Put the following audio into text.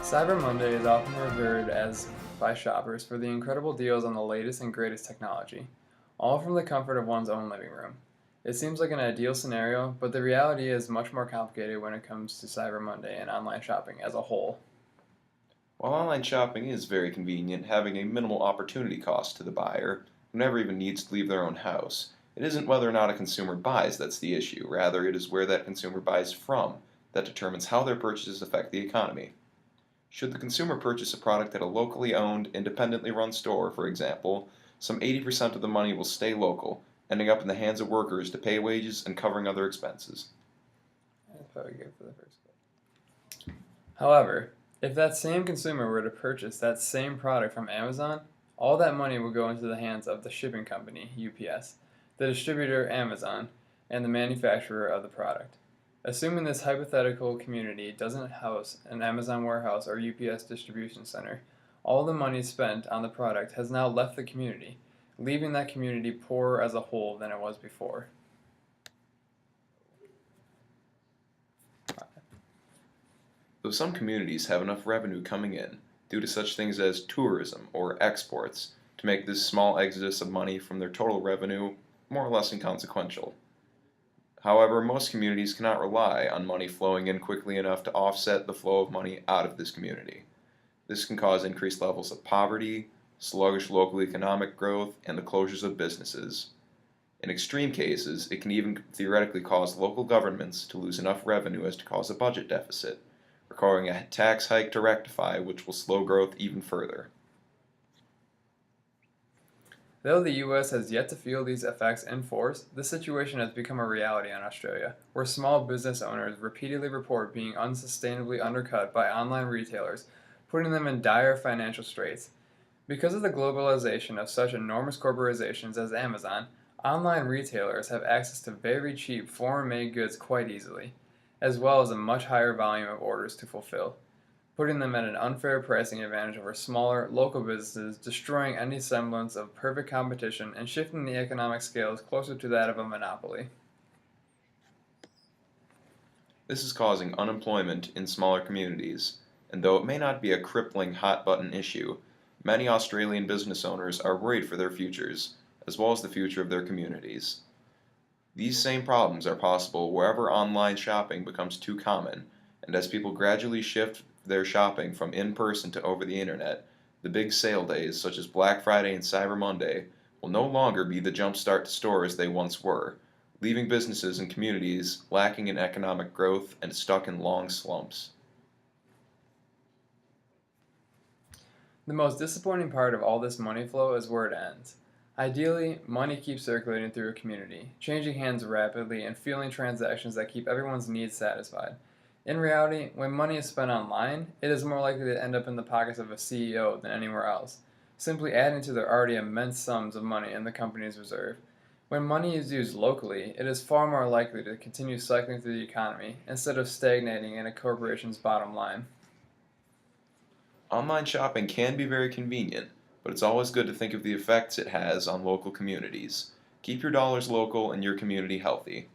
Cyber Monday is often revered as by shoppers for the incredible deals on the latest and greatest technology, all from the comfort of one's own living room. It seems like an ideal scenario, but the reality is much more complicated when it comes to Cyber Monday and online shopping as a whole. While online shopping is very convenient, having a minimal opportunity cost to the buyer, who never even needs to leave their own house, it isn't whether or not a consumer buys that's the issue. Rather, it is where that consumer buys from that determines how their purchases affect the economy. Should the consumer purchase a product at a locally owned, independently run store, for example, some 80% of the money will stay local, ending up in the hands of workers to pay wages and covering other expenses. That's probably good for the first clip. However, if that same consumer were to purchase that same product from Amazon, all that money would go into the hands of the shipping company, UPS, the distributor, Amazon, and the manufacturer of the product. Assuming this hypothetical community doesn't house an Amazon warehouse or UPS distribution center, all the money spent on the product has now left the community, leaving that community poorer as a whole than it was before. Though some communities have enough revenue coming in, due to such things as tourism or exports, to make this small exodus of money from their total revenue more or less inconsequential. However, most communities cannot rely on money flowing in quickly enough to offset the flow of money out of this community. This can cause increased levels of poverty, sluggish local economic growth, and the closures of businesses. In extreme cases, it can even theoretically cause local governments to lose enough revenue as to cause a budget deficit, requiring a tax hike to rectify, which will slow growth even further. Though the US has yet to feel these effects in force, this situation has become a reality in Australia, where small business owners repeatedly report being unsustainably undercut by online retailers, putting them in dire financial straits. Because of the globalization of such enormous corporations as Amazon, online retailers have access to very cheap foreign made goods quite easily, as well as a much higher volume of orders to fulfill, putting them at an unfair pricing advantage over smaller, local businesses, destroying any semblance of perfect competition and shifting the economic scales closer to that of a monopoly. This is causing unemployment in smaller communities, and though it may not be a crippling hot button issue, many Australian business owners are worried for their futures, as well as the future of their communities. These same problems are possible wherever online shopping becomes too common, and as people gradually shift their shopping from in person to over the internet, the big sale days such as Black Friday and Cyber Monday will no longer be the jumpstart to stores they once were, leaving businesses and communities lacking in economic growth and stuck in long slumps. The most disappointing part of all this money flow is where it ends. Ideally, money keeps circulating through a community, changing hands rapidly and fueling transactions that keep everyone's needs satisfied. In reality, when money is spent online, it is more likely to end up in the pockets of a CEO than anywhere else, simply adding to their already immense sums of money in the company's reserve. When money is used locally, it is far more likely to continue cycling through the economy instead of stagnating in a corporation's bottom line. Online shopping can be very convenient, but it's always good to think of the effects it has on local communities. Keep your dollars local and your community healthy.